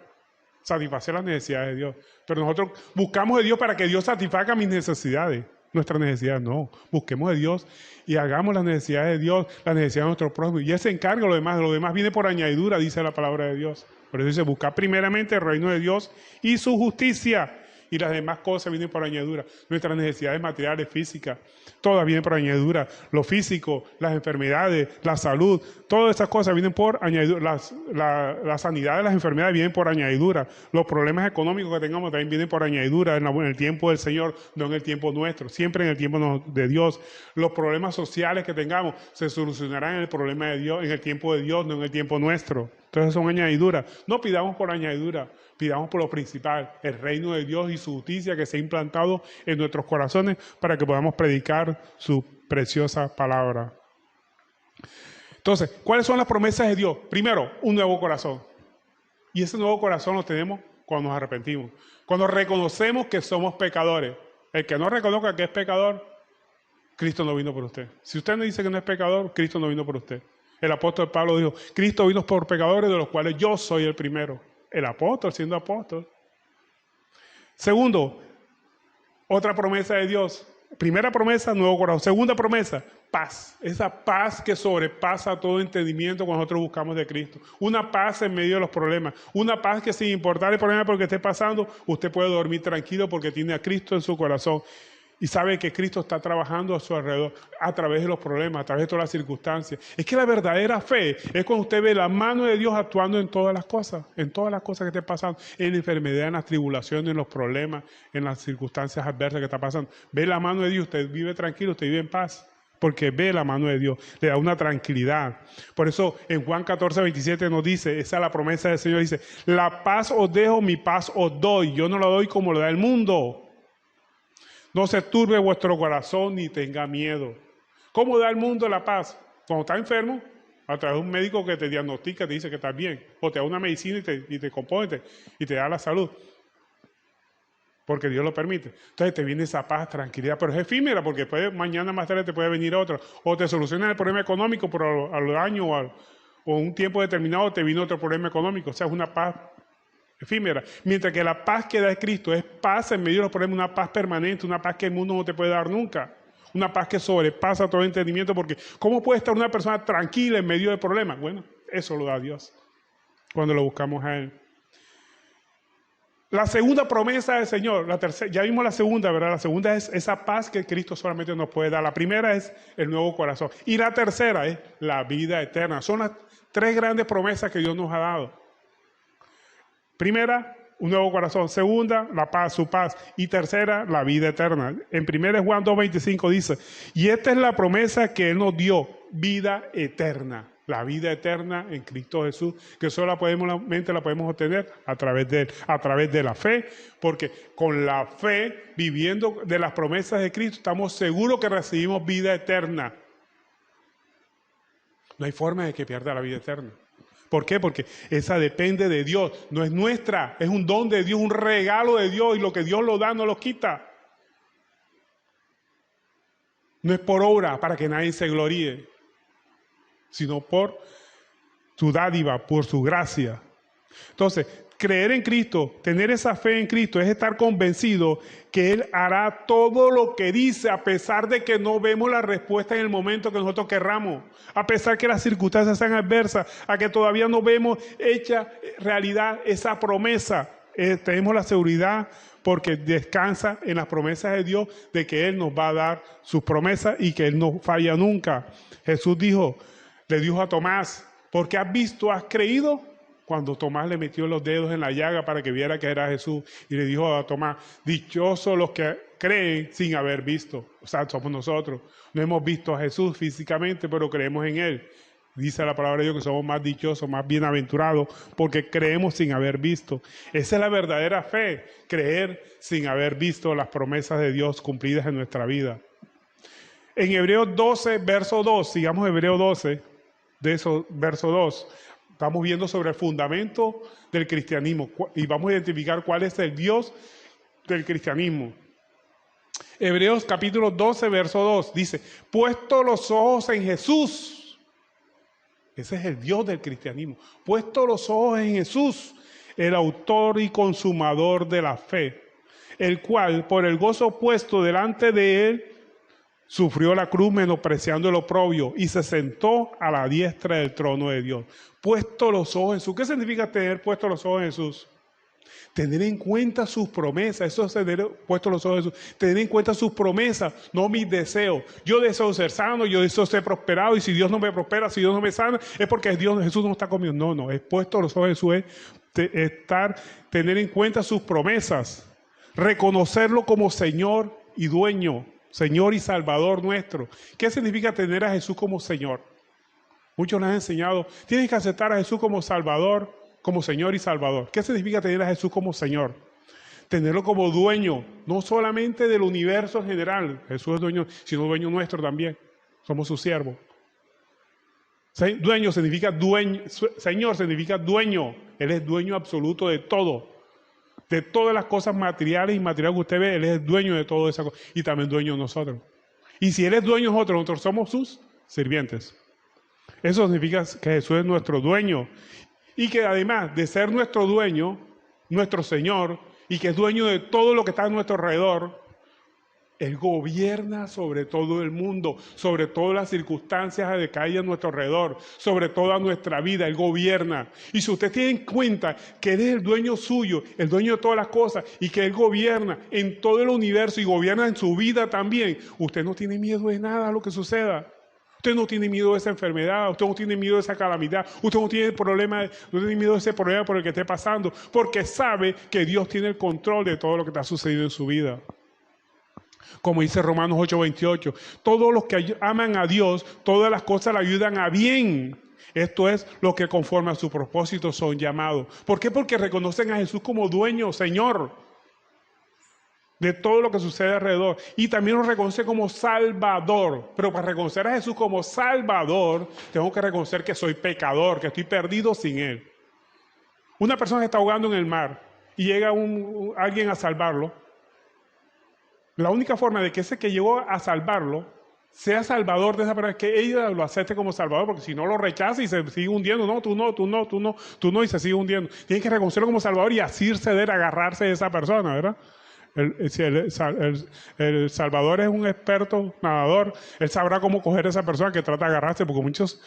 satisfacer las necesidades de Dios. Pero nosotros buscamos de Dios para que Dios satisfaga mis necesidades. Nuestras necesidades no. Busquemos de Dios y hagamos las necesidades de Dios, las necesidades de nuestro prójimo. Y Él se encarga de lo demás viene por añadidura, dice la palabra de Dios. Por eso dice, buscar primeramente el reino de Dios y su justicia. Y las demás cosas vienen por añadidura. Nuestras necesidades materiales, físicas, todas vienen por añadidura. Lo físico, las enfermedades, la salud, todas esas cosas vienen por añadidura. La sanidad de las enfermedades vienen por añadidura. Los problemas económicos que tengamos también vienen por añadidura en el tiempo del Señor, no en el tiempo nuestro, siempre en el tiempo de Dios. Los problemas sociales que tengamos se solucionarán en el problema de Dios, en el tiempo de Dios, no en el tiempo nuestro. Entonces son añadiduras. No pidamos por añadidura, pidamos por lo principal, el reino de Dios y su justicia que se ha implantado en nuestros corazones para que podamos predicar su preciosa palabra. Entonces, ¿cuáles son las promesas de Dios? Primero, un nuevo corazón. Y ese nuevo corazón lo tenemos cuando nos arrepentimos. Cuando reconocemos que somos pecadores. El que no reconozca que es pecador, Cristo no vino por usted. Si usted no dice que no es pecador, Cristo no vino por usted. El apóstol Pablo dijo, Cristo vino por pecadores de los cuales yo soy el primero. El apóstol siendo apóstol. Segundo, otra promesa de Dios. Primera promesa, nuevo corazón. Segunda promesa, paz. Esa paz que sobrepasa todo entendimiento cuando nosotros buscamos de Cristo. Una paz en medio de los problemas. Una paz que sin importar el problema por el que esté pasando, usted puede dormir tranquilo porque tiene a Cristo en su corazón. Y sabe que Cristo está trabajando a su alrededor a través de los problemas, a través de todas las circunstancias. Es que la verdadera fe es cuando usted ve la mano de Dios actuando en todas las cosas que estén pasando, en la enfermedad, en las tribulaciones, en los problemas, en las circunstancias adversas que está pasando. Ve la mano de Dios, usted vive tranquilo, usted vive en paz, porque ve la mano de Dios, le da una tranquilidad. Por eso en Juan 14:27 nos dice, esa es la promesa del Señor, dice, la paz os dejo, mi paz os doy, yo no la doy como lo da el mundo. No se turbe vuestro corazón ni tenga miedo. ¿Cómo da el mundo la paz? Cuando está enfermo, a través de un médico que te diagnostica, te dice que estás bien. O te da una medicina y te compone y te da la salud. Porque Dios lo permite. Entonces te viene esa paz, tranquilidad, pero es efímera porque mañana más tarde te puede venir otra. O te soluciona el problema económico, pero al año o un tiempo determinado te vino otro problema económico. O sea, es una paz efímera, mientras que la paz que da Cristo es paz en medio de los problemas, una paz permanente, una paz que el mundo no te puede dar nunca, una paz que sobrepasa todo entendimiento, porque ¿cómo puede estar una persona tranquila en medio de problemas? Bueno, eso lo da Dios, cuando lo buscamos a Él. La segunda promesa del Señor, la tercera, ya vimos la segunda, ¿verdad? La segunda es esa paz que Cristo solamente nos puede dar. La primera es el nuevo corazón. Y la tercera es la vida eterna. Son las tres grandes promesas que Dios nos ha dado. Primera, un nuevo corazón. Segunda, la paz, su paz. Y tercera, la vida eterna. En 1 Juan 2:25 dice, y esta es la promesa que Él nos dio, vida eterna. La vida eterna en Cristo Jesús, que solamente la podemos obtener a través de Él, a través de la fe, porque con la fe, viviendo de las promesas de Cristo, estamos seguros que recibimos vida eterna. No hay forma de que pierda la vida eterna. ¿Por qué? Porque esa depende de Dios, no es nuestra, es un don de Dios, un regalo de Dios, y lo que Dios lo da no lo quita. No es por obra para que nadie se gloríe, sino por su dádiva, por su gracia. Entonces, creer en Cristo, tener esa fe en Cristo, es estar convencido que Él hará todo lo que dice, a pesar de que no vemos la respuesta en el momento que nosotros querramos, a pesar que las circunstancias sean adversas, a que todavía no vemos hecha realidad esa promesa. Tenemos la seguridad porque descansa en las promesas de Dios de que Él nos va a dar sus promesas y que Él no falla nunca. Jesús le dijo a Tomás, porque has visto, has creído. Cuando Tomás le metió los dedos en la llaga para que viera que era Jesús, y le dijo a Tomás, dichosos los que creen sin haber visto. O sea, somos nosotros. No hemos visto a Jesús físicamente, pero creemos en Él. Dice la palabra de Dios que somos más dichosos, más bienaventurados, porque creemos sin haber visto. Esa es la verdadera fe, creer sin haber visto las promesas de Dios cumplidas en nuestra vida. En Hebreos 12, verso 2, sigamos Hebreos 12, verso 2. Estamos viendo sobre el fundamento del cristianismo y vamos a identificar cuál es el Dios del cristianismo. Hebreos capítulo 12, verso 2 dice, puesto los ojos en Jesús. Ese es el Dios del cristianismo. Puesto los ojos en Jesús, el autor y consumador de la fe, el cual por el gozo puesto delante de él, sufrió la cruz menospreciando el oprobio y se sentó a la diestra del trono de Dios. Puesto los ojos en Jesús. ¿Qué significa tener puesto los ojos en Jesús? Tener en cuenta sus promesas. Eso es tener puesto los ojos en Jesús. Tener en cuenta sus promesas, no mis deseos. Yo deseo ser sano, yo deseo ser prosperado, y si Dios no me prospera, si Dios no me sana, es porque Jesús no está conmigo. No, es puesto los ojos en Jesús, es tener en cuenta sus promesas, reconocerlo como Señor y dueño, Señor y Salvador nuestro. ¿Qué significa tener a Jesús como Señor? Muchos les han enseñado, tienes que aceptar a Jesús como Salvador, como Señor y Salvador. ¿Qué significa tener a Jesús como Señor? Tenerlo como dueño, no solamente del universo en general. Jesús es dueño, sino dueño nuestro también. Somos sus siervos. Dueño significa dueño, Señor significa dueño. Él es dueño absoluto de todo. De todas las cosas materiales y inmateriales que usted ve, Él es dueño de todo eso y también dueño de nosotros. Y si Él es dueño de nosotros somos sus sirvientes. Eso significa que Jesús es nuestro dueño y que además de ser nuestro dueño, nuestro Señor, y que es dueño de todo lo que está a nuestro alrededor, Él gobierna sobre todo el mundo, sobre todas las circunstancias que hay a nuestro alrededor, sobre toda nuestra vida. Él gobierna. Y si usted tiene en cuenta que Él es el dueño suyo, el dueño de todas las cosas, y que Él gobierna en todo el universo y gobierna en su vida también, usted no tiene miedo de nada a lo que suceda. Usted no tiene miedo de esa enfermedad, usted no tiene miedo de esa calamidad, usted no tiene miedo de ese problema por el que esté pasando, porque sabe que Dios tiene el control de todo lo que está sucediendo en su vida. Como dice Romanos 8:28, todos los que aman a Dios, todas las cosas le ayudan a bien. Esto es lo que conforme a su propósito son llamados. ¿Por qué? Porque reconocen a Jesús como dueño, Señor, de todo lo que sucede alrededor. Y también lo reconoce como Salvador. Pero para reconocer a Jesús como Salvador, tengo que reconocer que soy pecador, que estoy perdido sin Él. Una persona que está ahogando en el mar y llega alguien a salvarlo. La única forma de que ese que llegó a salvarlo sea salvador de esa persona es que ella lo acepte como salvador, porque si no lo rechaza y se sigue hundiendo. No, tú no, y se sigue hundiendo. Tiene que reconocerlo como salvador y así ceder, agarrarse de esa persona, ¿verdad? El Salvador es un experto nadador. Él sabrá cómo coger a esa persona que trata de agarrarse, porque muchos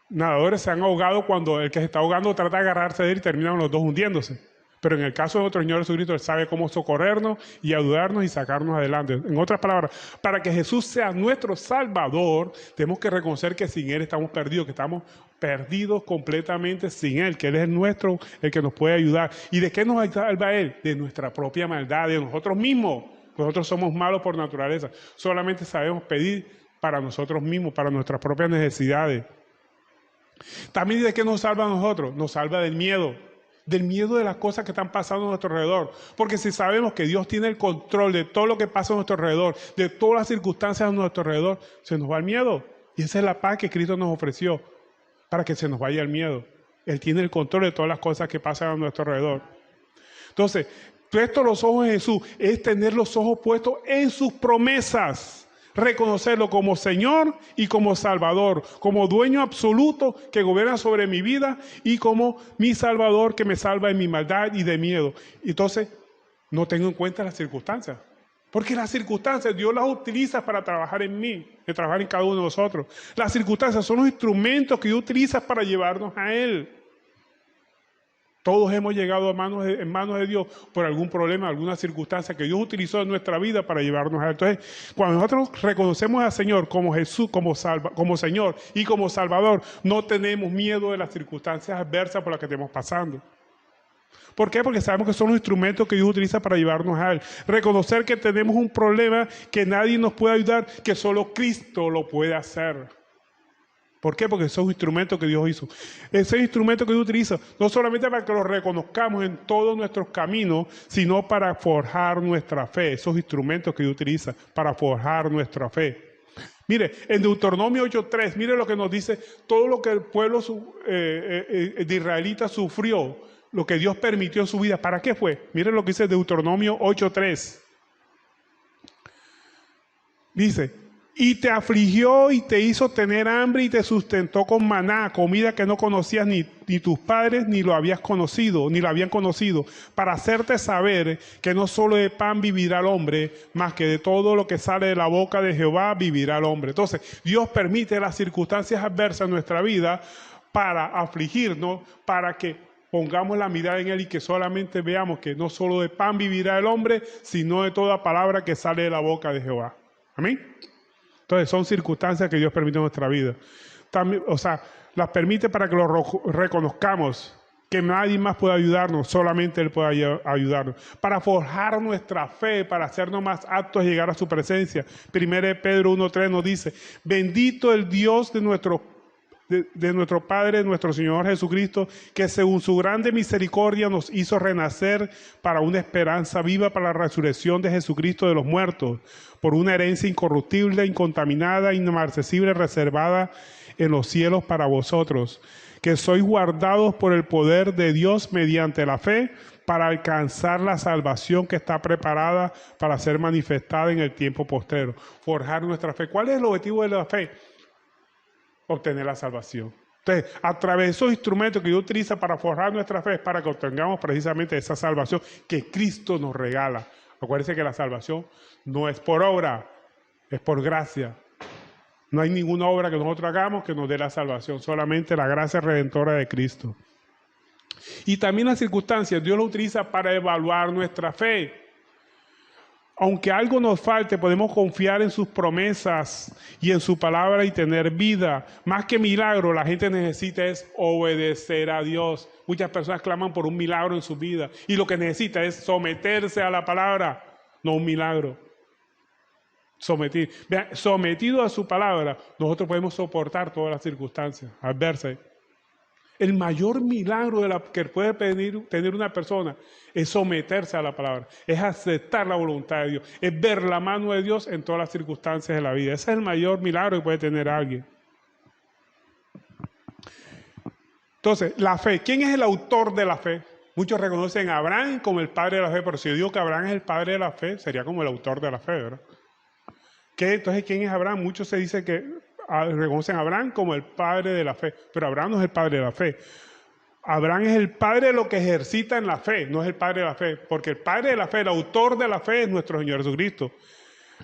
nadadores se han ahogado cuando el que se está ahogando trata de agarrarse de él y terminan los dos hundiéndose. Pero en el caso de nuestro Señor Jesucristo, Él sabe cómo socorrernos y ayudarnos y sacarnos adelante. En otras palabras, para que Jesús sea nuestro Salvador, tenemos que reconocer que sin Él estamos perdidos, que estamos perdidos completamente sin Él, que Él es el que nos puede ayudar. ¿Y de qué nos salva Él? De nuestra propia maldad, de nosotros mismos. Nosotros somos malos por naturaleza. Solamente sabemos pedir para nosotros mismos, para nuestras propias necesidades. También ¿de qué nos salva a nosotros? Nos salva del miedo de las cosas que están pasando a nuestro alrededor. Porque si sabemos que Dios tiene el control de todo lo que pasa a nuestro alrededor, de todas las circunstancias a nuestro alrededor, se nos va el miedo. Y esa es la paz que Cristo nos ofreció, para que se nos vaya el miedo. Él tiene el control de todas las cosas que pasan a nuestro alrededor. Entonces, puesto los ojos en Jesús es tener los ojos puestos en sus promesas. Reconocerlo como Señor y como Salvador, como dueño absoluto que gobierna sobre mi vida y como mi Salvador que me salva en mi maldad y de miedo. Entonces, no tengo en cuenta las circunstancias, porque las circunstancias Dios las utiliza para trabajar en mí, de trabajar en cada uno de nosotros. Las circunstancias son los instrumentos que Dios utiliza para llevarnos a Él. Todos hemos llegado en manos de Dios por algún problema, alguna circunstancia que Dios utilizó en nuestra vida para llevarnos a Él. Entonces, cuando nosotros reconocemos al Señor como Jesús, como Señor y como Salvador, no tenemos miedo de las circunstancias adversas por las que estemos pasando. ¿Por qué? Porque sabemos que son los instrumentos que Dios utiliza para llevarnos a Él. Reconocer que tenemos un problema que nadie nos puede ayudar, que solo Cristo lo puede hacer. ¿Por qué? Porque son instrumentos que Dios hizo. Ese instrumento que Dios utiliza, no solamente para que lo reconozcamos en todos nuestros caminos, sino para forjar nuestra fe. Esos instrumentos que Dios utiliza para forjar nuestra fe. Mire, en Deuteronomio 8:3, mire lo que nos dice, todo lo que el pueblo de israelitas sufrió, lo que Dios permitió en su vida. ¿Para qué fue? Mire lo que dice Deuteronomio 8:3. Dice, y te afligió y te hizo tener hambre y te sustentó con maná, comida que no conocías ni tus padres ni lo habían conocido, para hacerte saber que no solo de pan vivirá el hombre, más que de todo lo que sale de la boca de Jehová vivirá el hombre. Entonces, Dios permite las circunstancias adversas en nuestra vida para afligirnos, para que pongamos la mirada en Él y que solamente veamos que no solo de pan vivirá el hombre, sino de toda palabra que sale de la boca de Jehová. Amén. Entonces son circunstancias que Dios permite en nuestra vida. También, las permite para que lo reconozcamos, que nadie más puede ayudarnos, solamente Él puede ayudarnos. Para forjar nuestra fe, para hacernos más aptos a llegar a su presencia. 1 Pedro 1:3 nos dice, bendito el Dios de nuestro Padre, nuestro Señor Jesucristo, que según su grande misericordia nos hizo renacer para una esperanza viva, para la resurrección de Jesucristo de los muertos, por una herencia incorruptible, incontaminada, inmarcesible, reservada en los cielos para vosotros, que sois guardados por el poder de Dios mediante la fe, para alcanzar la salvación que está preparada para ser manifestada en el tiempo postrero. Forjar nuestra fe. ¿Cuál es el objetivo de la fe? Obtener la salvación. Entonces, a través de esos instrumentos que Dios utiliza para forjar nuestra fe, es para que obtengamos precisamente esa salvación que Cristo nos regala. Acuérdense que la salvación no es por obra, es por gracia. No hay ninguna obra que nosotros hagamos que nos dé la salvación, solamente la gracia redentora de Cristo. Y también las circunstancias, Dios lo utiliza para evaluar nuestra fe. Aunque algo nos falte, podemos confiar en sus promesas y en su palabra y tener vida. Más que milagro, la gente necesita es obedecer a Dios. Muchas personas claman por un milagro en su vida y lo que necesita es someterse a la palabra, no un milagro. Sometido a su palabra, nosotros podemos soportar todas las circunstancias adversas. El mayor milagro que puede tener una persona es someterse a la palabra, es aceptar la voluntad de Dios, es ver la mano de Dios en todas las circunstancias de la vida. Ese es el mayor milagro que puede tener alguien. Entonces, la fe. ¿Quién es el autor de la fe? Muchos reconocen a Abraham como el padre de la fe, pero si yo digo que Abraham es el padre de la fe, sería como el autor de la fe, ¿verdad? Entonces, ¿quién es Abraham? Muchos se dice que reconocen a Abraham como el padre de la fe, pero Abraham no es el padre de la fe. Abraham es el padre de lo que ejercita en la fe, no es el padre de la fe, porque el padre de la fe, el autor de la fe es nuestro Señor Jesucristo.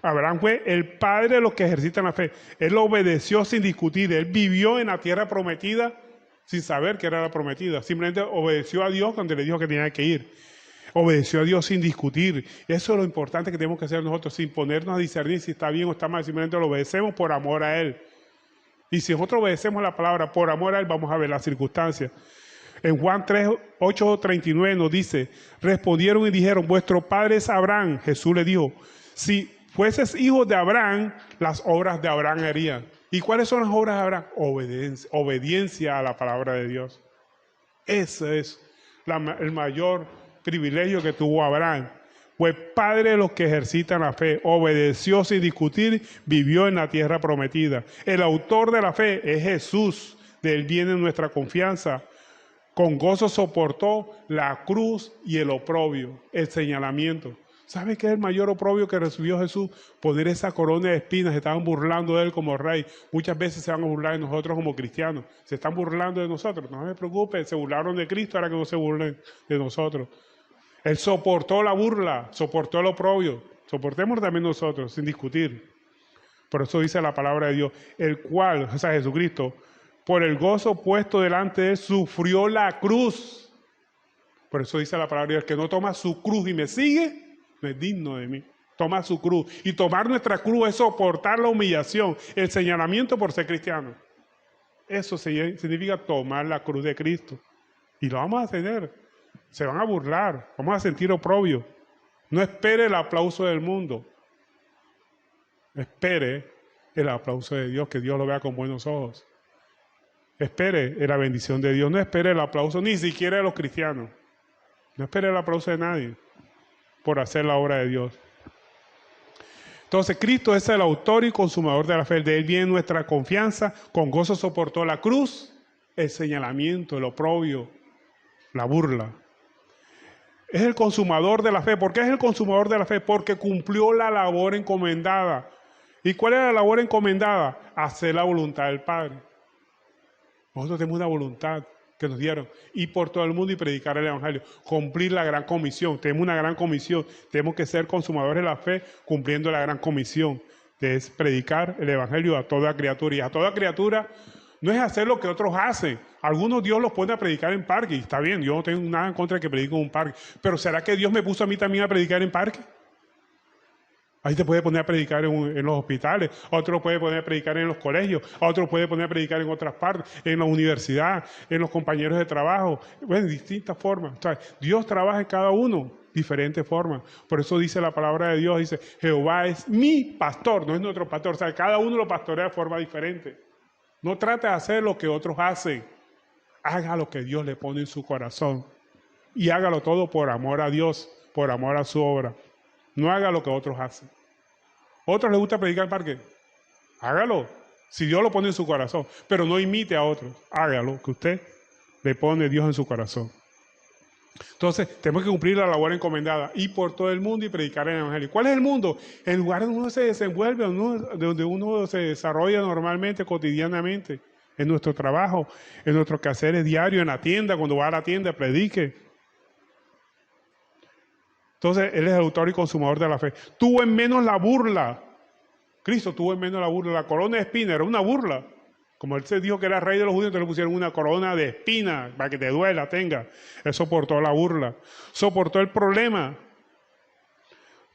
Abraham fue el padre de los que ejercitan la fe. Él obedeció sin discutir, él vivió en la tierra prometida sin saber que era la prometida, simplemente obedeció a Dios cuando le dijo que tenía que ir. Obedeció a Dios sin discutir. Eso es lo importante que tenemos que hacer nosotros, sin ponernos a discernir si está bien o está mal, simplemente lo obedecemos por amor a Él. Y si nosotros obedecemos la palabra por amor a Él, vamos a ver las circunstancias. En Juan 8:39 nos dice, respondieron y dijeron, vuestro padre es Abraham. Jesús le dijo, si fueses hijo de Abraham, las obras de Abraham harían. ¿Y cuáles son las obras de Abraham? Obediencia a la palabra de Dios. Ese es el mayor privilegio que tuvo Abraham. Fue padre de los que ejercitan la fe, obedeció sin discutir, vivió en la tierra prometida. El autor de la fe es Jesús, de él viene nuestra confianza. Con gozo soportó la cruz y el oprobio, el señalamiento. ¿Sabe qué es el mayor oprobio que recibió Jesús? Poner esa corona de espinas. Se estaban burlando de él como rey. Muchas veces se van a burlar de nosotros como cristianos. Se están burlando de nosotros. No se preocupen, se burlaron de Cristo, ahora que no se burlen de nosotros. Él soportó la burla, soportó el oprobio. Soportemos también nosotros, sin discutir. Por eso dice la palabra de Dios, el cual, o sea, Jesucristo, por el gozo puesto delante de él, sufrió la cruz. Por eso dice la palabra de Dios, el que no toma su cruz y me sigue, no es digno de mí. Toma su cruz. Y tomar nuestra cruz es soportar la humillación, el señalamiento por ser cristiano. Eso significa tomar la cruz de Cristo. Y lo vamos a tener. Se van a burlar, vamos a sentir oprobio. No espere el aplauso del mundo. Espere el aplauso de Dios, que Dios lo vea con buenos ojos. Espere la bendición de Dios, no espere el aplauso ni siquiera de los cristianos. No espere el aplauso de nadie por hacer la obra de Dios. Entonces Cristo es el autor y consumador de la fe. De Él viene nuestra confianza. Con gozo soportó la cruz, el señalamiento, el oprobio, la burla. Es el consumador de la fe. ¿Por qué es el consumador de la fe? Porque cumplió la labor encomendada. ¿Y cuál era la labor encomendada? Hacer la voluntad del Padre. Nosotros tenemos una voluntad que nos dieron, ir por todo el mundo y predicar el Evangelio, cumplir la gran comisión. Tenemos una gran comisión, tenemos que ser consumadores de la fe, cumpliendo la gran comisión, que es predicar el Evangelio a toda criatura. Y a toda criatura no es hacer lo que otros hacen. Algunos Dios los pone a predicar en parque, y está bien, yo no tengo nada en contra de que prediquen en un parque, pero ¿será que Dios me puso a mí también a predicar en parque? Ahí te puede poner a predicar en los hospitales, a otro puede poner a predicar en los colegios, a otro puede poner a predicar en otras partes, en la universidad, en los compañeros de trabajo, bueno, en distintas formas. O sea, Dios trabaja en cada uno, diferentes formas. Por eso dice la palabra de Dios, dice, Jehová es mi pastor, no es nuestro pastor. O sea, cada uno lo pastorea de forma diferente. No trate de hacer lo que otros hacen, haga lo que Dios le pone en su corazón. Y hágalo todo por amor a Dios, por amor a su obra. No haga lo que otros hacen. ¿Otros les gusta predicar en parque? Hágalo, si Dios lo pone en su corazón. Pero no imite a otros. Hágalo, que usted le pone Dios en su corazón. Entonces, tenemos que cumplir la labor encomendada. Ir por todo el mundo y predicar el Evangelio. ¿Cuál es el mundo? El lugar donde uno se desenvuelve, donde uno se desarrolla normalmente, cotidianamente. En nuestro trabajo, en nuestros quehaceres diarios, en la tienda, cuando va a la tienda, predique. Entonces, Él es el autor y consumador de la fe. Tuvo en menos la burla. Cristo tuvo en menos la burla. La corona de espina era una burla. Como Él se dijo que era rey de los judíos, entonces le pusieron una corona de espina para que te duela, tenga. Él soportó la burla. Soportó el problema.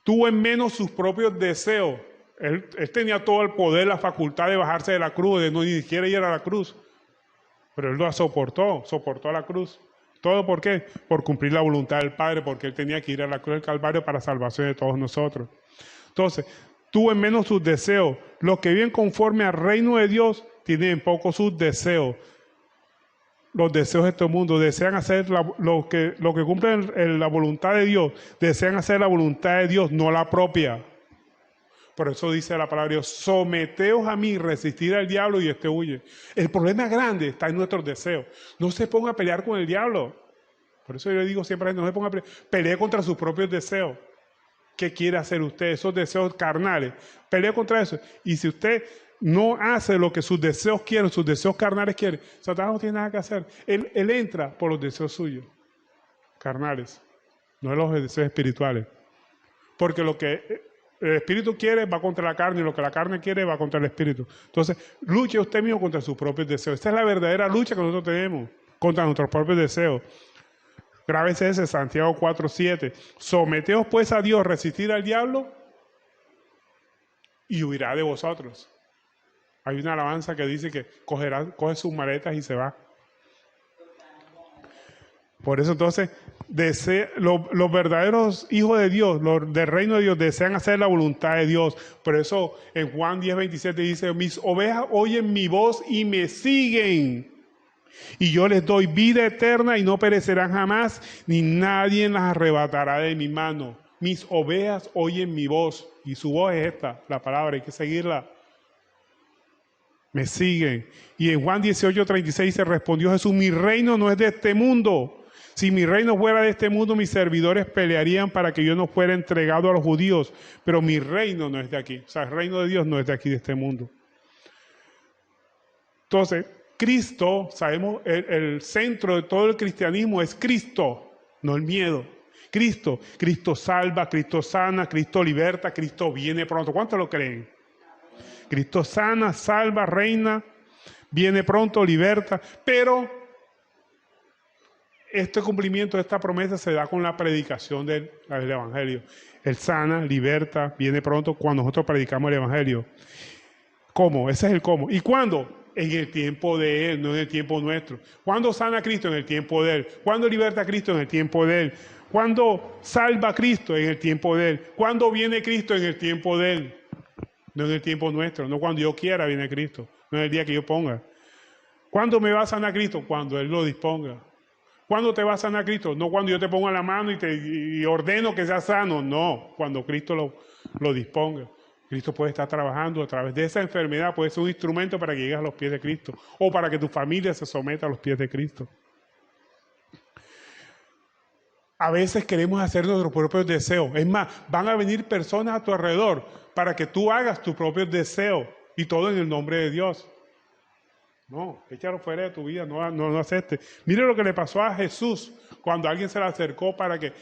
Tuvo en menos sus propios deseos. Él tenía todo el poder, la facultad de bajarse de la cruz, de no ni siquiera ir a la cruz. Pero Él lo soportó la cruz. ¿Todo por qué? Por cumplir la voluntad del Padre, porque Él tenía que ir a la cruz del Calvario para salvación de todos nosotros. Entonces, tuvo en menos sus deseos. Los que viven conforme al reino de Dios tienen en poco sus deseos. Los deseos de este mundo desean hacer lo que cumplen la voluntad de Dios, desean hacer la voluntad de Dios, no la propia. Por eso dice la palabra de Dios, someteos a mí, resistir al diablo y este huye. El problema grande está en nuestros deseos. No se ponga a pelear con el diablo. Por eso yo le digo siempre, no se ponga a pelear. Pelee contra sus propios deseos. ¿Qué quiere hacer usted? Esos deseos carnales. Pelee contra eso. Y si usted no hace lo que sus deseos quieren, sus deseos carnales quieren, Satanás no tiene nada que hacer. Él entra por los deseos suyos, carnales, no los deseos espirituales. Porque lo que el espíritu quiere va contra la carne y lo que la carne quiere va contra el espíritu. Entonces, luche usted mismo contra sus propios deseos. Esta es la verdadera lucha que nosotros tenemos contra nuestros propios deseos. Grábese ese, Santiago 4:7. Someteos pues a Dios, resistir al diablo y huirá de vosotros. Hay una alabanza que dice que coge sus maletas y se va. Por eso entonces, los verdaderos hijos de Dios, los del reino de Dios, desean hacer la voluntad de Dios. Por eso en Juan 10:27 dice, mis ovejas oyen mi voz y me siguen. Y yo les doy vida eterna y no perecerán jamás, ni nadie las arrebatará de mi mano. Mis ovejas oyen mi voz. Y su voz es esta, la palabra, hay que seguirla. Me siguen. Y en Juan 18:36 se respondió Jesús, mi reino no es de este mundo. Si mi reino fuera de este mundo, mis servidores pelearían para que yo no fuera entregado a los judíos. Pero mi reino no es de aquí. O sea, el reino de Dios no es de aquí, de este mundo. Entonces, Cristo, sabemos, el centro de todo el cristianismo es Cristo, no el miedo. Cristo salva, Cristo sana, Cristo liberta, Cristo viene pronto. ¿Cuántos lo creen? Cristo sana, salva, reina, viene pronto, liberta, pero este cumplimiento de esta promesa se da con la predicación del Evangelio. Él sana, liberta, viene pronto cuando nosotros predicamos el Evangelio. ¿Cómo? Ese es el cómo. ¿Y cuándo? En el tiempo de Él, no en el tiempo nuestro. ¿Cuándo sana Cristo? En el tiempo de Él. ¿Cuándo liberta a Cristo? En el tiempo de Él. ¿Cuándo salva a Cristo? En el tiempo de Él. ¿Cuándo viene Cristo? En el tiempo de Él. No en el tiempo nuestro. No cuando yo quiera viene Cristo. No en el día que yo ponga. ¿Cuándo me va a sanar Cristo? Cuando Él lo disponga. ¿Cuándo te va a sanar Cristo? No cuando yo te ponga la mano y ordeno que seas sano. No, cuando Cristo lo disponga. Cristo puede estar trabajando a través de esa enfermedad, puede ser un instrumento para que llegues a los pies de Cristo o para que tu familia se someta a los pies de Cristo. A veces queremos hacer nuestros propios deseos. Es más, van a venir personas a tu alrededor para que tú hagas tus propios deseos y todo en el nombre de Dios. No, échalo fuera de tu vida, no aceptes. Mire lo que le pasó a Jesús cuando alguien se le acercó para que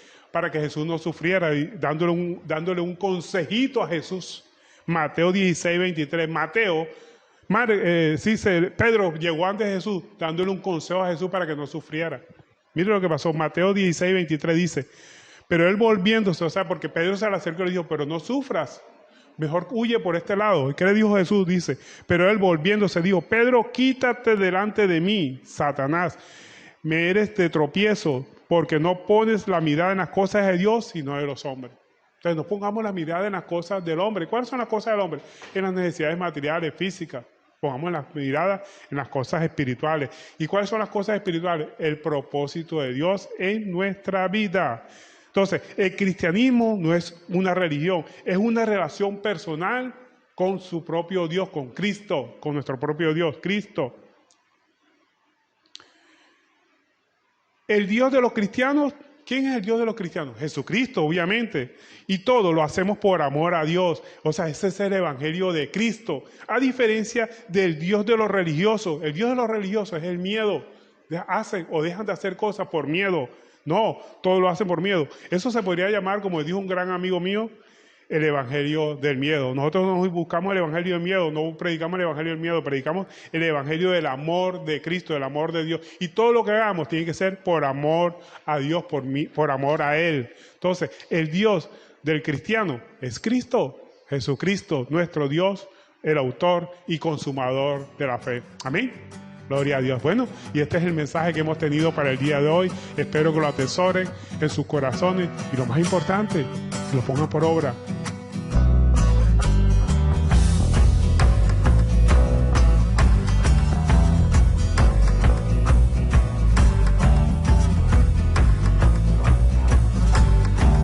Jesús no sufriera, y dándole un consejito a Jesús. Mateo 16, 23. Pedro llegó antes de Jesús dándole un consejo a Jesús para que no sufriera. Mire lo que pasó. Mateo 16, 23 dice, pero él volviéndose, o sea, porque Pedro se le acercó y le dijo, pero no sufras, mejor huye por este lado. ¿Y qué le dijo Jesús? Dice, pero él volviéndose dijo, Pedro, quítate delante de mí, Satanás, me eres de tropiezo, porque no pones la mirada en las cosas de Dios, sino de los hombres. Entonces no pongamos la mirada en las cosas del hombre. ¿Cuáles son las cosas del hombre? En las necesidades materiales, físicas. Pongamos la mirada en las cosas espirituales. ¿Y cuáles son las cosas espirituales? El propósito de Dios en nuestra vida. Entonces, el cristianismo no es una religión, es una relación personal con su propio Dios, con Cristo, con nuestro propio Dios, Cristo. El Dios de los cristianos, ¿quién es el Dios de los cristianos? Jesucristo, obviamente. Y todo lo hacemos por amor a Dios. O sea, ese es el evangelio de Cristo. A diferencia del Dios de los religiosos. El Dios de los religiosos es el miedo. Hacen o dejan de hacer cosas por miedo. No, todo lo hacen por miedo. Eso se podría llamar, como dijo un gran amigo mío, el evangelio del miedo. Nosotros no buscamos el evangelio del miedo, no predicamos el evangelio del miedo, predicamos el evangelio del amor de Cristo, del amor de Dios. Y todo lo que hagamos tiene que ser por amor a Dios, por amor a Él. Entonces, el Dios del cristiano es Cristo, Jesucristo, nuestro Dios, el autor y consumador de la fe. Amén. Gloria a Dios. Bueno, y este es el mensaje que hemos tenido para el día de hoy. Espero que lo atesoren en sus corazones y lo más importante, que lo pongan por obra.